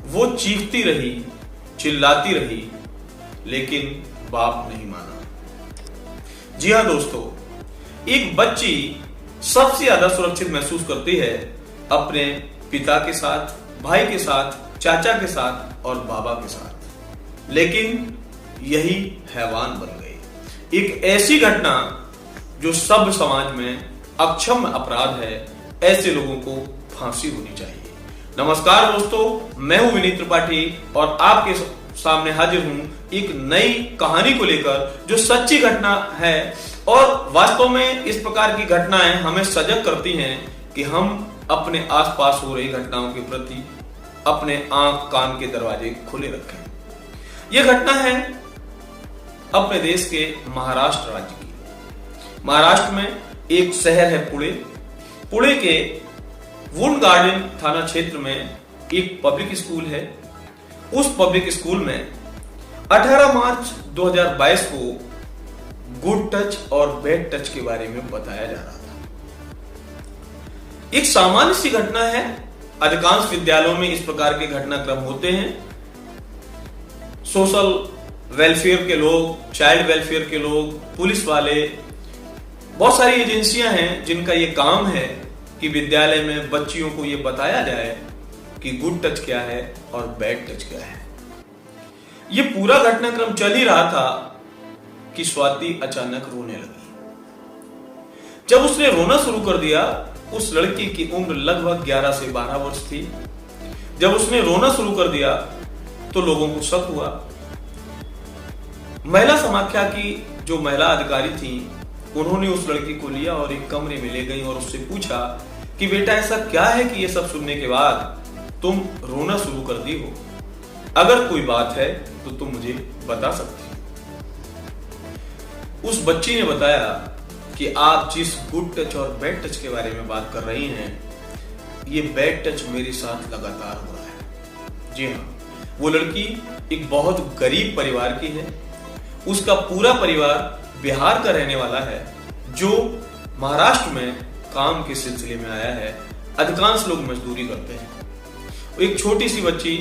वो चीखती रही, चिल्लाती रही, लेकिन बाप नहीं माना। जी हाँ दोस्तों, एक बच्ची सबसे ज्यादा सुरक्षित महसूस करती है अपने पिता के साथ, भाई के साथ, चाचा के साथ और बाबा के साथ, लेकिन यही हैवान बन गई। एक ऐसी घटना जो सब समाज में अक्षम्य अपराध है, ऐसे लोगों को फांसी होनी चाहिए। नमस्कार दोस्तों, मैं हूं विनीत त्रिपाठी और आपके सामने हाजिर हूं एक नई कहानी को लेकर जो सच्ची घटना है और वास्तव में इस प्रकार की घटनाएं हमें सजग करती हैं कि हम अपने आसपास हो रही घटनाओं के प्रति अपने आंख कान के दरवाजे खुले रखें। यह घटना है अपने देश के महाराष्ट्र राज्य की। महाराष्ट्र में एक शहर है पुणे। पुणे के वुड गार्डन थाना क्षेत्र में एक पब्लिक स्कूल है। उस पब्लिक स्कूल में 18 मार्च 2022 को गुड टच और बैड टच के बारे में बताया जा रहा था। एक सामान्य सी घटना है, अधिकांश विद्यालयों में इस प्रकार के घटनाक्रम होते हैं। सोशल वेलफेयर के लोग, चाइल्ड वेलफेयर के लोग, पुलिस वाले, बहुत सारी एजेंसियां हैं जिनका ये काम है कि विद्यालय में बच्चियों को ये बताया जाए कि गुड टच क्या है और बैड टच क्या है। ये पूरा घटनाक्रम चल ही रहा था कि स्वाति अचानक रोने लगी। जब उसने रोना शुरू कर दिया, उस लड़की की उम्र लगभग 11 से 12 वर्ष थी। जब उसने रोना शुरू कर दिया तो लोगों को शक हुआ। महिला समाख्या की जो महिला अधिकारी थी, उन्होंने उस लड़की को लिया और एक कमरे में ले गई और उससे पूछा कि बेटा ऐसा क्या है कि ये सब सुनने के बाद तुम रोना शुरू कर दी हो? अगर कोई बात है तो तुम मुझे बता सकती हो। उस बच्ची ने बताया कि आप जिस गुड टच और बैड टच के बारे में बात कर रही हैं, ये बैड टच मेरे साथ लगातार हो रहा है। जी हाँ, वो लड़की एक बहुत गरीब परिवार की है। उसका पूरा परिवार बिहार का रहने वाला है जो महाराष्ट्र में काम के सिलसिले में आया है। अधिकांश लोग मजदूरी करते हैं। एक छोटी सी बच्ची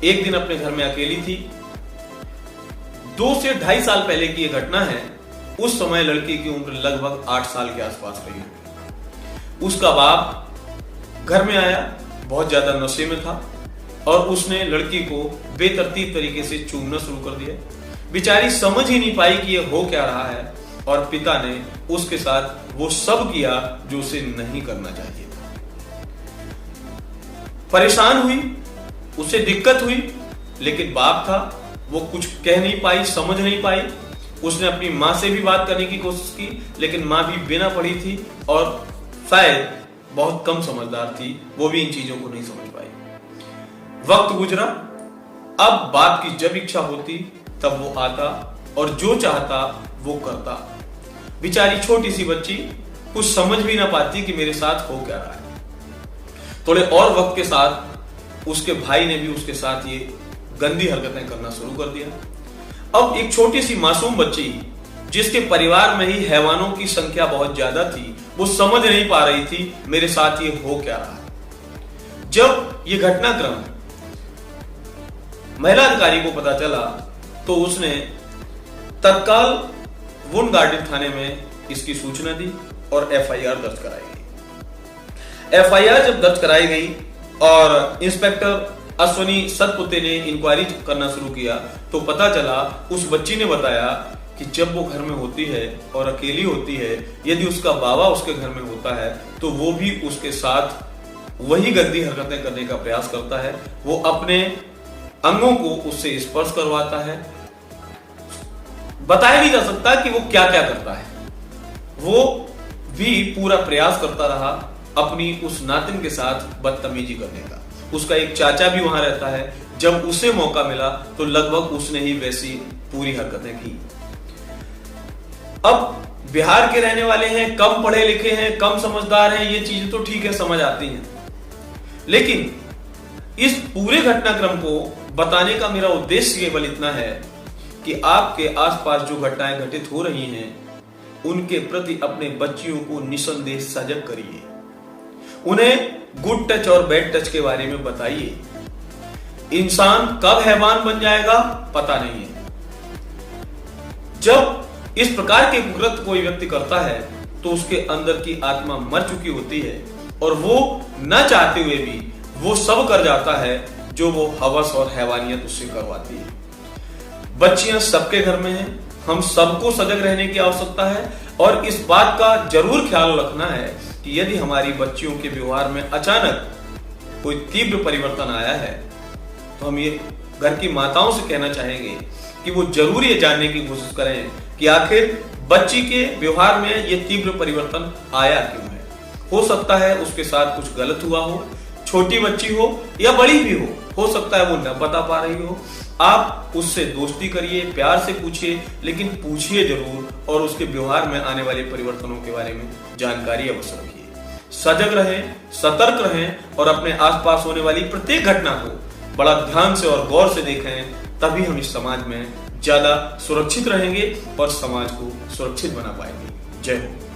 एक दिन अपने घर में अकेली थी। 2 से 2.5 साल पहले की यह घटना है। उस समय लड़की की उम्र लगभग 8 साल के आसपास रही होगी। उसका बाप घर में आया, बहुत ज्यादा नशे में था और उसने लड़की को बेतरतीब तरीके से चूमना शुरू कर दिया। बेचारी समझ ही नहीं पाई कि यह हो क्या रहा है और पिता ने उसके साथ वो सब किया जो उसे नहीं करना चाहिए था। परेशान हुई, उसे दिक्कत हुई, लेकिन बाप था, वो कुछ कह नहीं पाई, समझ नहीं पाई। उसने अपनी माँ से भी बात करने की कोशिश की, लेकिन माँ भी बिना पढ़ी थी और शायद बहुत कम समझदार थी, वो भी इन चीजों को नहीं समझ पाई। वक्त गुजरा। अब बाप की जब इच्छा होती तब वो आता और जो चाहता वो करता। बेचारी छोटी सी बच्ची कुछ समझ भी ना पाती कि मेरे साथ हो क्या रहा है। थोड़े और वक्त के साथ उसके भाई ने भी उसके साथ ये गंदी हरकतें करना शुरू कर दिया। अब एक छोटी सी मासूम बच्ची जिसके परिवार में ही हैवानों की संख्या बहुत ज्यादा थी, वो समझ नहीं पा रही थी मेरे साथ ये हो क्या रहा है। जब ये घटनाक्रम महिला अधिकारी को पता चला तो उसने तत्काल वुड गार्डन थाने में इसकी सूचना दी और एफआईआर दर्ज कराई गई। एफआईआर जब दर्ज कराई गई और इंस्पेक्टर अश्वनी सतपुते ने इंक्वायरी करना शुरू किया तो पता चला, उस बच्ची ने बताया कि जब वो घर में होती है और अकेली होती है, यदि उसका बाबा उसके घर में होता है तो वो भी उसके साथ वही गंदी हरकतें करने का प्रयास करता है। वो अपने अंगों को उससे स्पर्श करवाता है। बताया नहीं जा सकता कि वो क्या क्या करता है। वो भी पूरा प्रयास करता रहा अपनी उस नातिन के साथ बदतमीजी करने का। उसका एक चाचा भी वहां रहता है। जब उसे मौका मिला तो लगभग उसने ही वैसी पूरी हरकतें की। अब बिहार के रहने वाले हैं, कम पढ़े लिखे हैं, कम समझदार हैं, ये चीजें तो ठीक है, समझ आती हैं, लेकिन इस पूरे घटनाक्रम को बताने का मेरा उद्देश्य केवल इतना है कि आपके आसपास जो घटनाएं घटित हो रही हैं उनके प्रति अपने बच्चियों को निसंदेह सजग करिए। उन्हें गुड टच और बैड टच के बारे में बताइए। इंसान कब हैवान बन जाएगा पता नहीं है। जब इस प्रकार के कुकृत्य कोई व्यक्ति करता है तो उसके अंदर की आत्मा मर चुकी होती है और वो न चाहते हुए भी वो सब कर जाता है जो वो हवस और हैवानियत उससे करवाती है। बच्चियां सबके घर में हैं, हम सबको सजग रहने की आवश्यकता है और इस बात का जरूर ख्याल रखना है कि यदि हमारी बच्चियों के व्यवहार में अचानक कोई तीव्र परिवर्तन आया है तो हम ये घर की माताओं से कहना चाहेंगे कि वो जरूर ये जानने की कोशिश करें कि आखिर बच्ची के व्यवहार में ये तीव्र परिवर्तन आया क्यों है। हो सकता है उसके साथ कुछ गलत हुआ हो, छोटी बच्ची हो या बड़ी भी हो सकता है वो न बता पा रही हो। आप उससे दोस्ती करिए, प्यार से पूछिए, लेकिन पूछिए जरूर और उसके व्यवहार में आने वाले परिवर्तनों के बारे में जानकारी अवश्य रखिए। सजग रहें, सतर्क रहें और अपने आसपास होने वाली प्रत्येक घटना को बड़ा ध्यान से और गौर से देखें, तभी हम इस समाज में ज्यादा सुरक्षित रहेंगे और समाज को सुरक्षित बना पाएंगे। जय हो।